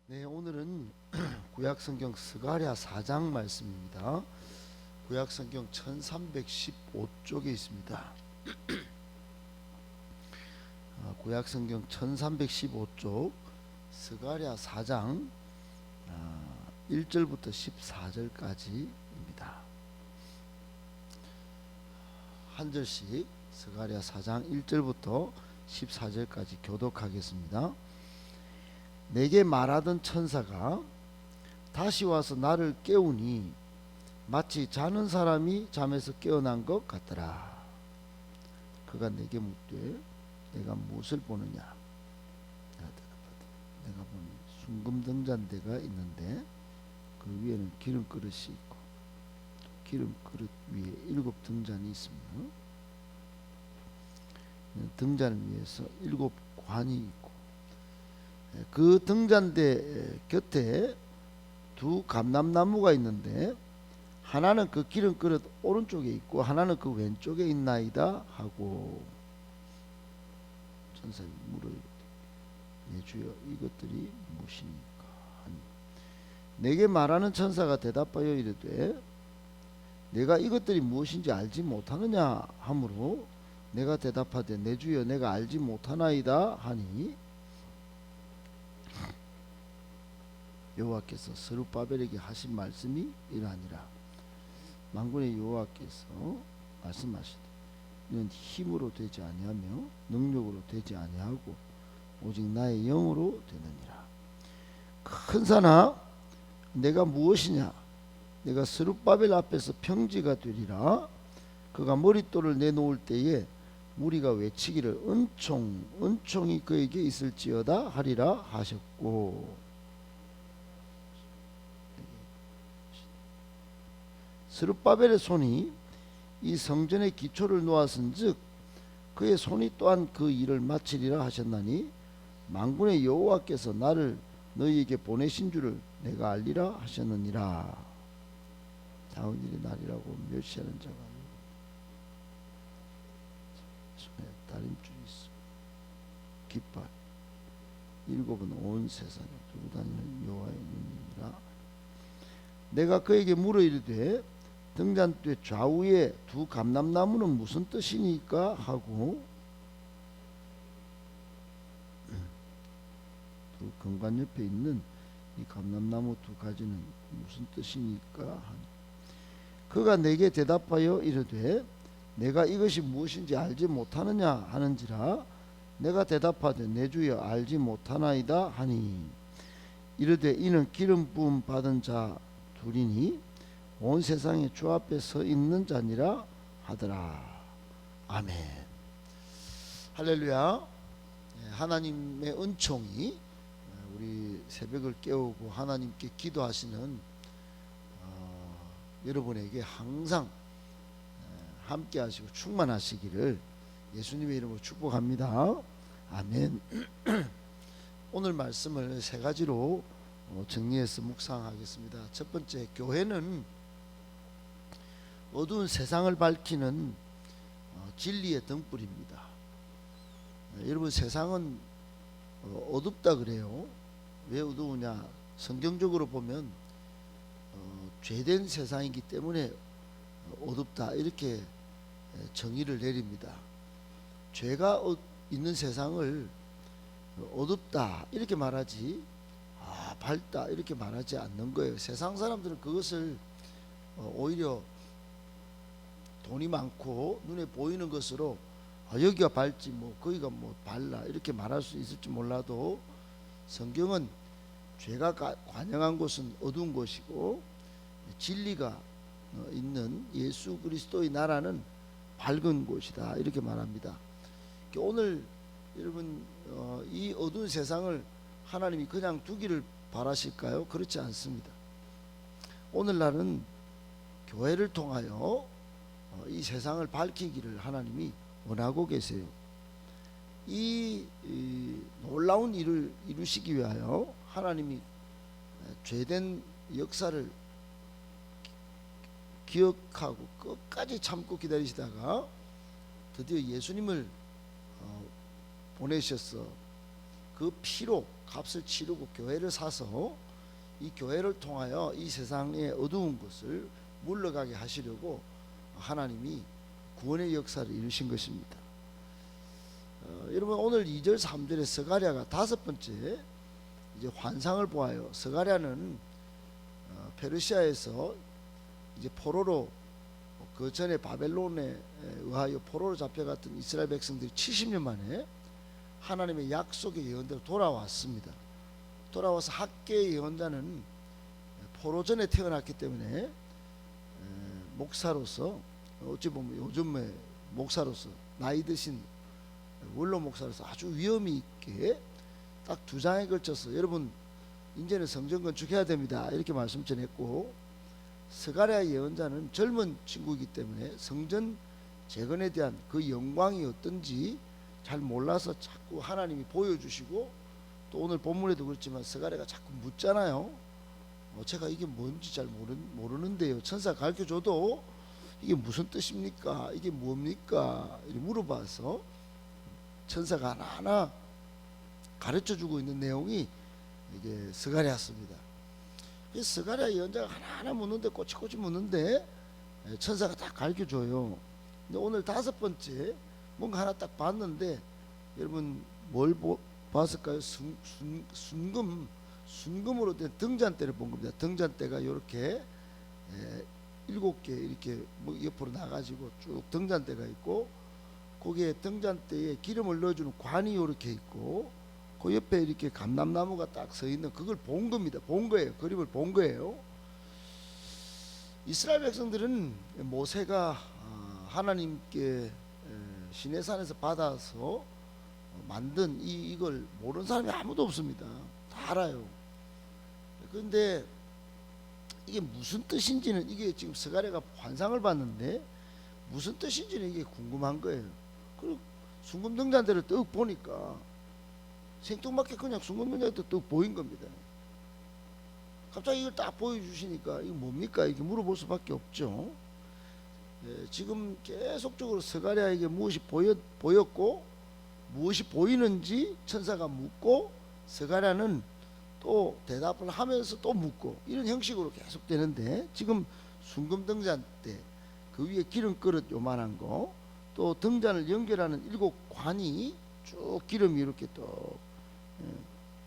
네, 오늘은 구약성경 스가랴 4장 말씀입니다. 구약성경 1315쪽에 있습니다. 구약성경 1315쪽 스가랴 4장 1절부터 14절까지입니다. 한 절씩 스가랴 4장 1절부터 14절까지 교독하겠습니다. 내게 말하던 천사가 다시 와서 나를 깨우니 마치 자는 사람이 잠에서 깨어난 것 같더라. 그가 내게 묻되 내가 무엇을 보느냐. 내가 보니 순금 등잔대가 있는데 그 위에는 기름 그릇이 있고 기름 그릇 위에 7 등잔이 있으며 등잔을 위해서 7 관이 있고 그 등잔대 곁에 2 감람나무가 있는데 하나는 그 기름 그릇 오른쪽에 있고 하나는 그 왼쪽에 있나이다 하고 천사가 물으되 내 주여 이것들이 무엇이니까 하니 내게 말하는 천사가 대답하여 이르되 내가 이것들이 무엇인지 알지 못하느냐 하므로 내가 대답하되 내 주여 내가 알지 못하나이다 하니 여호와께서 스룹바벨에게 하신 말씀이 이러하니라. 만군의 여호와께서 말씀하시되 너는 힘으로 되지 아니하며 능력으로 되지 아니하고 오직 나의 영으로 되느니라. 큰 산아 내가 무엇이냐. 내가 스룹바벨 앞에서 평지가 되리라. 그가 머릿돌을 내놓을 때에 무리가 외치기를 은총이 그에게 있을지어다 하리라 하셨고 스룹바벨의 손이 이 성전의 기초를 놓았은즉 그의 손이 또한 그 일을 마치리라 하셨나니 만군의 여호와께서 나를 너희에게 보내신 줄을 내가 알리라 하셨느니라. 자은 일이 날이라고 멸시하는 자가 손에 다림줄이 있어 깃발 7은 온 세상에 두루 다니는 여호와의 눈이니라. 내가 그에게 물어 이르되 등잔대 좌우에 2 감람나무는 무슨 뜻이니까 하고 2 금관 옆에 있는 이 감람나무 2가지는 무슨 뜻이니까 하니 그가 내게 대답하여 이르되 내가 이것이 무엇인지 알지 못하느냐 하는지라. 내가 대답하되 내 주여 알지 못하나이다 하니 이르되 이는 기름 부음 받은 자 둘이니 온 세상에 주 앞에 서 있는 자니라 하더라. 아멘. 할렐루야. 하나님의 은총이 우리 새벽을 깨우고 하나님께 기도하시는 여러분에게 항상 함께 하시고 충만하시기를 예수님의 이름으로 축복합니다. 아멘. 오늘 말씀을 3가지로 정리해서 묵상하겠습니다. 첫 번째, 교회는 어두운 세상을 밝히는 진리의 등불입니다. 여러분, 세상은 어둡다 그래요. 왜 어두우냐? 성경적으로 보면 죄된 세상이기 때문에 어둡다 이렇게 정의를 내립니다. 죄가 있는 세상을 어둡다 이렇게 말하지 밝다 이렇게 말하지 않는 거예요. 세상 사람들은 그것을 오히려 돈이 많고 눈에 보이는 것으로 여기가 밝지 뭐 거기가 뭐 밝라 이렇게 말할 수 있을지 몰라도 성경은 죄가 관영한 곳은 어두운 곳이고 진리가 있는 예수 그리스도의 나라는 밝은 곳이다 이렇게 말합니다. 오늘 여러분 이 어두운 세상을 하나님이 그냥 두기를 바라실까요? 그렇지 않습니다. 오늘날은 교회를 통하여 이 세상을 밝히기를 하나님이 원하고 계세요. 이 놀라운 일을 이루시기 위하여 하나님이 죄된 역사를 기억하고 끝까지 참고 기다리시다가 드디어 예수님을 보내셔서 그 피로 값을 치르고 교회를 사서 이 교회를 통하여 이 세상의 어두운 것을 물러가게 하시려고 하나님이 구원의 역사를 이루신 것입니다. 여러분 오늘 2절 3절에 스가랴가 다섯 번째 이제 환상을 보아요. 스가랴는 페르시아에서 이제 포로로 그 전에 바벨론에 의하여 포로로 잡혀갔던 이스라엘 백성들이 70년 만에 하나님의 약속의 예언대로 돌아왔습니다. 돌아와서 학계의 예언자는 포로 전에 태어났기 때문에 목사로서 어찌 보면 요즘의 목사로서 나이 드신 원로 목사로서 아주 위엄이 있게 딱 두 장에 걸쳐서 여러분 이제는 성전 건축해야 됩니다 이렇게 말씀 전했고, 스가랴 예언자는 젊은 친구이기 때문에 성전 재건에 대한 그 영광이 어떤지 잘 몰라서 자꾸 하나님이 보여주시고, 또 오늘 본문에도 그렇지만 스가랴가 자꾸 묻잖아요. 제가 이게 뭔지 잘 모르는데요, 천사 가르쳐줘도 이게 무슨 뜻입니까? 이게 뭡니까? 이렇게 물어봐서 천사가 하나하나 가르쳐주고 있는 내용이 이게 스가랴였습니다. 스가랴 예언자가 하나하나 묻는데 꼬치꼬치 묻는데 천사가 딱 가르쳐줘요. 근데 오늘 다섯 번째 뭔가 하나 딱 봤는데 여러분 뭘 봤을까요? 순금으로 된 등잔대를 본 겁니다. 등잔대가 이렇게 7개 이렇게 뭐 옆으로 나가지고 쭉 등잔대가 있고, 거기에 등잔대에 기름을 넣어주는 관이 이렇게 있고, 그 옆에 이렇게 감람나무가 딱 서 있는 그걸 본 겁니다. 본 거예요. 그림을 본 거예요. 이스라엘 백성들은 모세가 하나님께 시내산에서 받아서 만든 이걸 모르는 사람이 아무도 없습니다. 다 알아요. 그런데 이게 무슨 뜻인지는, 이게 지금 스가랴가 환상을 봤는데 무슨 뜻인지는 이게 궁금한 거예요. 그리고 순금등잔대를 떡 보니까 생뚱맞게 그냥 순금등잔대가 떡 보인 겁니다. 갑자기 이걸 딱 보여주시니까 이거 뭡니까? 이렇게 물어볼 수밖에 없죠. 지금 계속적으로 스가랴에게 무엇이 보였고 무엇이 보이는지 천사가 묻고, 스가랴는 또 대답을 하면서 또 묻고, 이런 형식으로 계속 되는데, 지금 순금등잔대 그 위에 기름그릇 요만한 거, 또 등잔을 연결하는 7관이 쭉 기름이 이렇게 또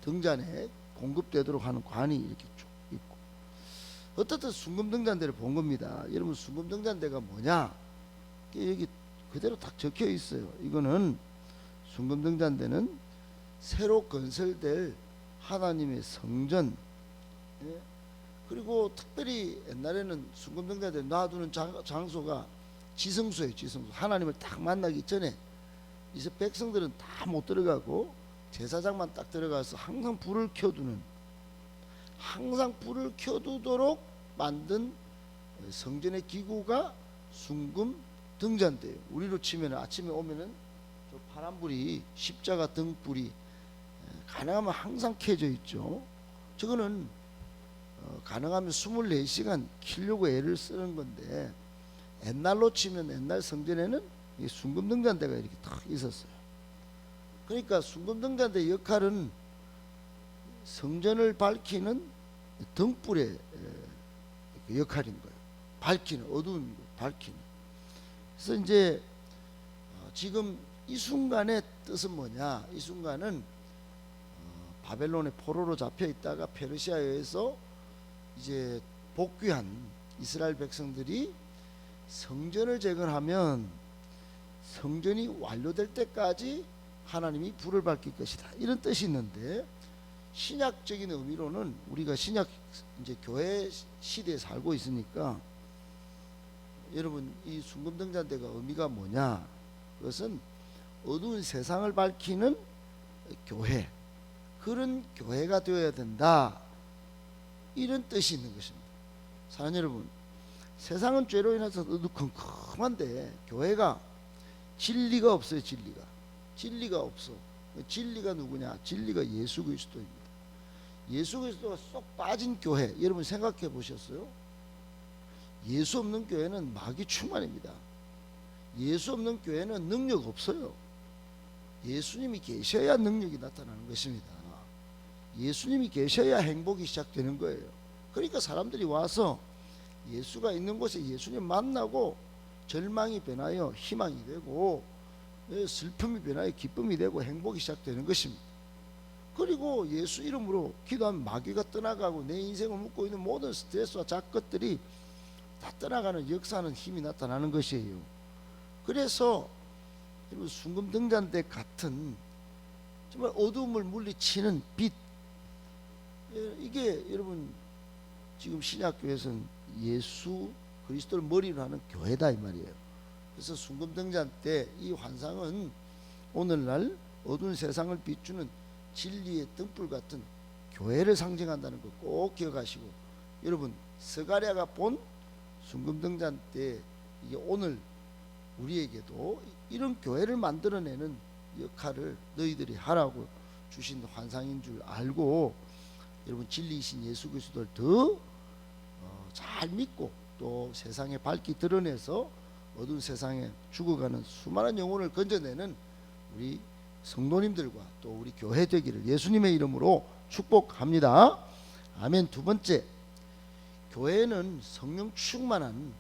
등잔에 공급되도록 하는 관이 이렇게 쭉 있고, 어떻든 순금등잔대를 본 겁니다. 여러분 순금등잔대가 뭐냐? 여기 그대로 딱 적혀 있어요. 이거는 순금등잔대는 새로 건설될 하나님의 성전, 그리고 특별히 옛날에는 순금등잔대 놔두는 장소가 지성소예요. 지성소. 하나님을 딱 만나기 전에 이제 백성들은 다 못 들어가고 제사장만 딱 들어가서 항상 불을 켜두도록 만든 성전의 기구가 순금등잔대예요. 우리로 치면 아침에 오면은 저 파란불이, 십자가 등불이 가능하면 항상 켜져 있죠. 저거는 가능하면 24시간 켜려고 애를 쓰는 건데, 옛날로 치면 옛날 성전에는 이 순금등잔대가 이렇게 딱 있었어요. 그러니까 순금등잔대의 역할은 성전을 밝히는 등불의 역할인 거예요. 밝히는, 어두운 거 밝히는. 그래서 이제 지금 이 순간의 뜻은 뭐냐? 이 순간은 바벨론의 포로로 잡혀 있다가 페르시아에서 이제 복귀한 이스라엘 백성들이 성전을 재건하면 성전이 완료될 때까지 하나님이 불을 밝힐 것이다, 이런 뜻이 있는데, 신약적인 의미로는 우리가 신약 이제 교회 시대에 살고 있으니까 여러분 이 순금등잔대가 의미가 뭐냐? 그것은 어두운 세상을 밝히는 교회, 그런 교회가 되어야 된다, 이런 뜻이 있는 것입니다. 사랑하는 여러분, 세상은 죄로 인해서 어두컴컴한데 교회가 진리가 없어요. 진리가 없어. 진리가 누구냐? 진리가 예수 그리스도입니다. 예수 그리스도가 쏙 빠진 교회, 여러분 생각해 보셨어요? 예수 없는 교회는 마귀 충만입니다. 예수 없는 교회는 능력 없어요. 예수님이 계셔야 능력이 나타나는 것입니다. 예수님이 계셔야 행복이 시작되는 거예요. 그러니까 사람들이 와서 예수가 있는 곳에 예수님 만나고 절망이 변하여 희망이 되고 슬픔이 변하여 기쁨이 되고 행복이 시작되는 것입니다. 그리고 예수 이름으로 기도하면 마귀가 떠나가고 내 인생을 묶고 있는 모든 스트레스와 잡것들이 다 떠나가는 역사하는 힘이 나타나는 것이에요. 그래서 여러분 순금등잔대 같은 정말 어두움을 물리치는 빛, 이게 여러분 지금 신약교회에서는 예수 그리스도를 머리로 하는 교회다 이 말이에요. 그래서 순금등잔대 이 환상은 오늘날 어두운 세상을 비추는 진리의 등불 같은 교회를 상징한다는 거 꼭 기억하시고, 여러분 스가랴가 본 순금등잔대 이게 오늘 우리에게도 이런 교회를 만들어내는 역할을 너희들이 하라고 주신 환상인 줄 알고, 여러분 진리이신 예수 그리스도를 더 잘 믿고 또 세상에 밝히 드러내서 어두운 세상에 죽어가는 수많은 영혼을 건져내는 우리 성도님들과 또 우리 교회 되기를 예수님의 이름으로 축복합니다. 아멘. 두 번째, 교회는 성령 충만한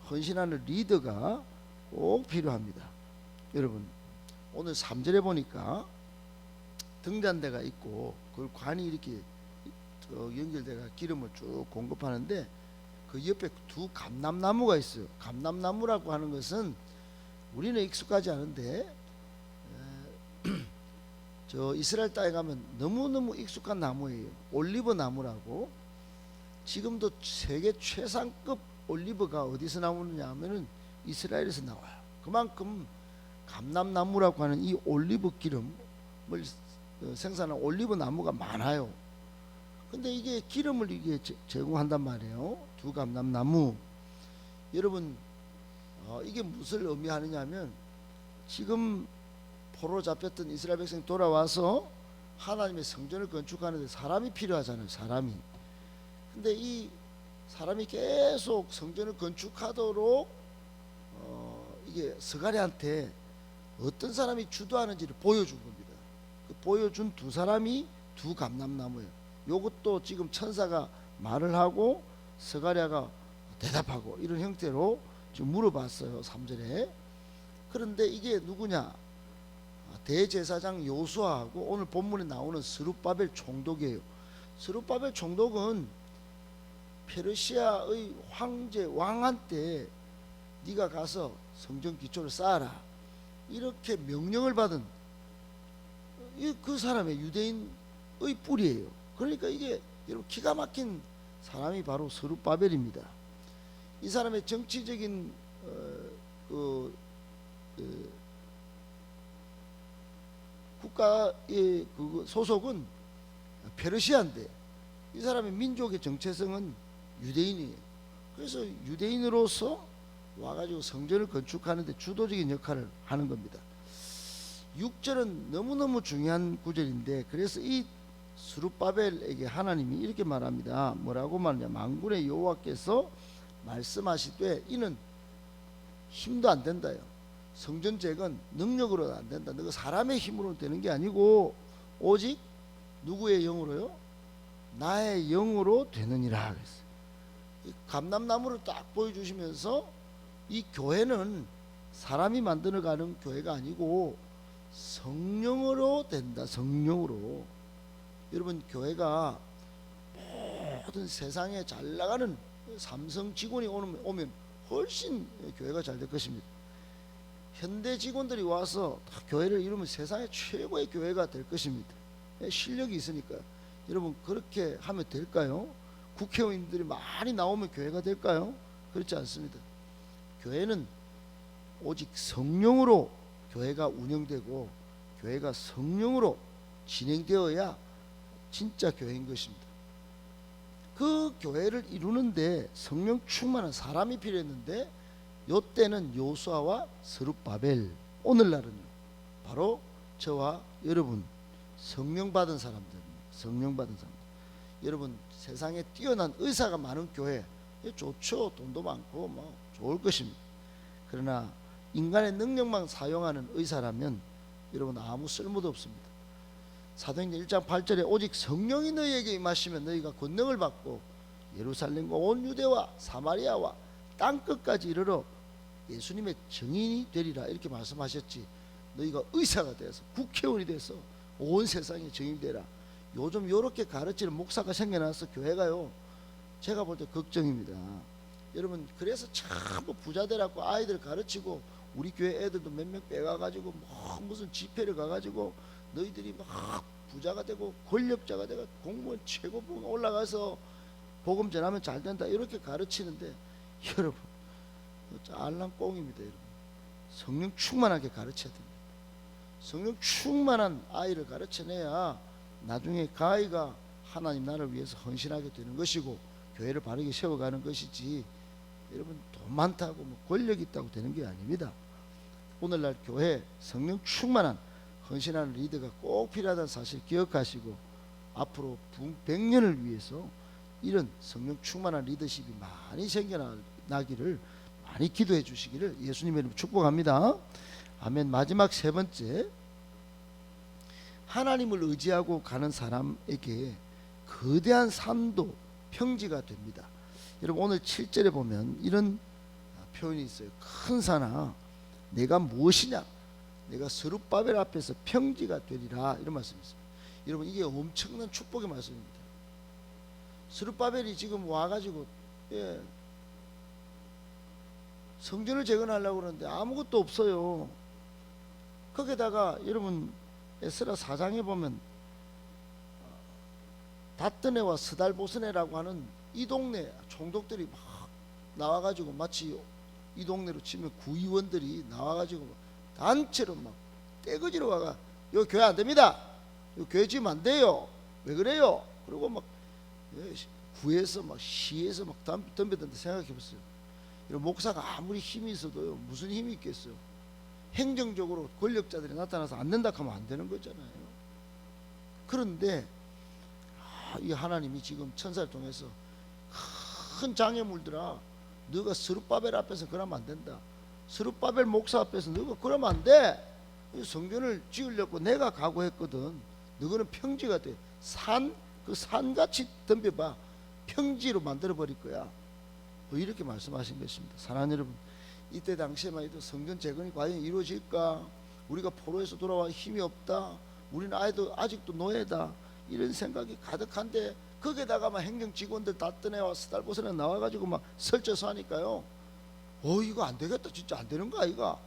헌신하는 리더가 꼭 필요합니다. 여러분 오늘 3절에 보니까 등잔대가 있고 그 관이 이렇게 연결돼가 기름을 쭉 공급하는데 그 옆에 두 감람나무가 있어요. 감람나무라고 하는 것은 우리는 익숙하지 않은데 저 이스라엘 땅에 가면 너무너무 익숙한 나무예요. 올리브 나무라고. 지금도 세계 최상급 올리브가 어디서 나오느냐 하면은 이스라엘에서 나와요. 그만큼 감람나무라고 하는 이 올리브 기름을 생산하는 올리브 나무가 많아요. 근데 이게 기름을 이게 제공한단 말이에요. 두 감람나무. 여러분 이게 무엇을 의미하느냐 하면 지금 포로 잡혔던 이스라엘 백성이 돌아와서 하나님의 성전을 건축하는데 사람이 필요하잖아요. 사람이. 근데 이 사람이 계속 성전을 건축하도록 이게 스가랴한테 어떤 사람이 주도하는지를 보여준 겁니다. 그 보여준 두 사람이 두 감람나무예요. 요것도 지금 천사가 말을 하고 스가랴가 대답하고 이런 형태로 지금 물어봤어요. 3절에. 그런데 이게 누구냐? 대제사장 요수아하고 오늘 본문에 나오는 스룹바벨 총독이에요. 스룹바벨 총독은 페르시아의 황제 왕한테 네가 가서 성전 기초를 쌓아라 이렇게 명령을 받은 그 사람의 유대인의 뿌리예요. 그러니까 이게 여러분 기가 막힌 사람이 바로 스룹바벨입니다. 이 사람의 정치적인 국가의 그 소속은 페르시아인데 이 사람의 민족의 정체성은 유대인이에요. 그래서 유대인으로서 와가지고 성전을 건축하는데 주도적인 역할을 하는 겁니다. 6절은 너무너무 중요한 구절인데 그래서 이 스룹바벨에게 하나님이 이렇게 말합니다. 뭐라고 말하냐? 만군의 여호와께서 말씀하시되 이는 힘도 안 된다요. 성전 재건 능력으로는 안 된다. 너가 사람의 힘으로 되는 게 아니고 오직 누구의 영으로요? 나의 영으로 되느니라 그랬어요. 이 감람나무를 딱 보여주시면서 이 교회는 사람이 만들어가는 교회가 아니고 성령으로 된다. 성령으로. 여러분 교회가 모든 세상에 잘 나가는 삼성 직원이 오면 훨씬 교회가 잘 될 것입니다. 현대 직원들이 와서 교회를 이루면 세상의 최고의 교회가 될 것입니다. 실력이 있으니까. 여러분 그렇게 하면 될까요? 국회의원들이 많이 나오면 교회가 될까요? 그렇지 않습니다. 교회는 오직 성령으로 교회가 운영되고 교회가 성령으로 진행되어야 진짜 교회인 것입니다. 그 교회를 이루는데 성령 충만한 사람이 필요했는데 요때는 요수아와 스룹바벨, 오늘날은요 바로 저와 여러분 성령 받은 사람들입니다. 성령 받은 사람들. 여러분 세상에 뛰어난 의사가 많은 교회 좋죠. 돈도 많고 뭐 좋을 것입니다. 그러나 인간의 능력만 사용하는 의사라면 여러분 아무 쓸모도 없습니다. 사도행전 1장 8절에 오직 성령이 너희에게 임하시면 너희가 권능을 받고 예루살렘과 온 유대와 사마리아와 땅끝까지 이르러 예수님의 증인이 되리라 이렇게 말씀하셨지, 너희가 의사가 되어서 국회의원이 돼서 온 세상에 증인되라. 요즘 이렇게 가르치는 목사가 생겨나서 교회가요, 제가 볼 때 걱정입니다. 여러분, 그래서 전부 부자 되라고 아이들 가르치고 우리 교회 애들도 몇 명 빼가가지고 뭐 무슨 집회를 가가지고 너희들이 막 부자가 되고 권력자가 되고 공무원 최고봉 올라가서 복음 전하면 잘 된다 이렇게 가르치는데, 여러분 알랑꽁입니다. 여러분, 성령 충만하게 가르쳐야 됩니다. 성령 충만한 아이를 가르쳐내야 나중에 그 아이가 하나님 나라를 위해서 헌신하게 되는 것이고 교회를 바르게 세워가는 것이지, 여러분 돈 많다고 뭐 권력 있다고 되는 게 아닙니다. 오늘날 교회 성령 충만한 헌신하는 리더가 꼭 필요하다는 사실 기억하시고 앞으로 100년을 위해서 이런 성령 충만한 리더십이 많이 생겨나기를 많이 기도해 주시기를 예수님의 이름으로 축복합니다. 아멘. 마지막 세 번째, 하나님을 의지하고 가는 사람에게 거대한 산도 평지가 됩니다. 여러분 오늘 7절에 보면 이런 표현이 있어요. 큰 산아 내가 무엇이냐, 내가 스룹바벨 앞에서 평지가 되리라, 이런 말씀이 있습니다. 여러분 이게 엄청난 축복의 말씀입니다. 스룹바벨이 지금 와가지고 성전을 재건하려고 그러는데 아무것도 없어요. 거기다가 여러분 에스라 4장에 보면 다뜨네와 스달보스네라고 하는 이 동네 총독들이 막 나와가지고, 마치 이 동네로 치면 구의원들이 나와가지고 단체로 막 떼거지로 와가 요 교회 안 됩니다, 요 교회 지으면 안 돼요, 왜 그래요? 그리고 막 구에서 막 시에서 막 덤벼든다. 생각해보세요. 목사가 아무리 힘이 있어도요, 무슨 힘이 있겠어요? 행정적으로 권력자들이 나타나서 안 된다 하면 안 되는 거잖아요. 그런데 이 하나님이 지금 천사를 통해서 큰 장애물들아, 너가 스룹바벨 앞에서 그러면 안 된다. 스룹바벨 목사 앞에서 너가 그러면 안 돼. 성전을 지으려고 내가 각오했거든. 너는 평지가 돼. 그 산같이 덤벼봐. 평지로 만들어 버릴 거야. 이렇게 말씀하신 것입니다. 사랑하는 여러분, 이때 당시에만 해도 성전 재건이 과연 이루어질까? 우리가 포로에서 돌아와 힘이 없다, 우리는 아직도 노예다, 이런 생각이 가득한데 거기에다가 막 행정 직원들 다 떠내와 스달보스네 나와가지고 막 설쳐서 하니까요, 이거 안 되겠다, 진짜 안 되는 거야. 이거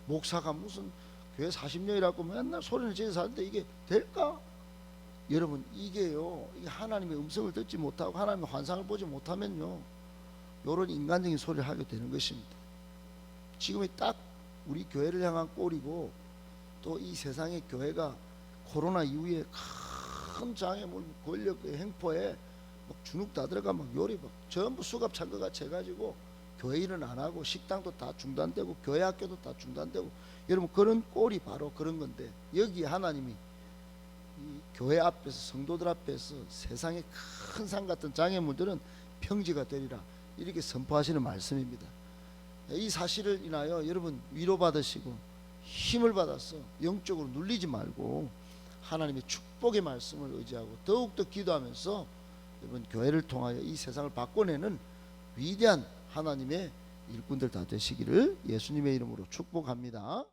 목사가 무슨 교회 40년이라고 맨날 소리를 지르면서 하는데 이게 될까? 여러분 이게요, 이게 하나님의 음성을 듣지 못하고 하나님의 환상을 보지 못하면요, 이런 인간적인 소리를 하게 되는 것입니다. 지금이 딱 우리 교회를 향한 꼴이고, 또 이 세상의 교회가 코로나 이후에 큰 장애물 권력의 행포에 막 주눅 다 들어가 막 요리 막 전부 수갑 찬 것 같이 해가지고 교회 일은 안 하고 식당도 다 중단되고 교회 학교도 다 중단되고, 여러분 그런 꼴이 바로 그런 건데, 여기 하나님이 이 교회 앞에서 성도들 앞에서 세상의 큰 산 같은 장애물들은 평지가 되리라, 이렇게 선포하시는 말씀입니다. 이 사실을 인하여 여러분 위로받으시고 힘을 받아서 영적으로 눌리지 말고 하나님의 축복의 말씀을 의지하고 더욱더 기도하면서 여러분 교회를 통하여 이 세상을 바꿔내는 위대한 하나님의 일꾼들 다 되시기를 예수님의 이름으로 축복합니다.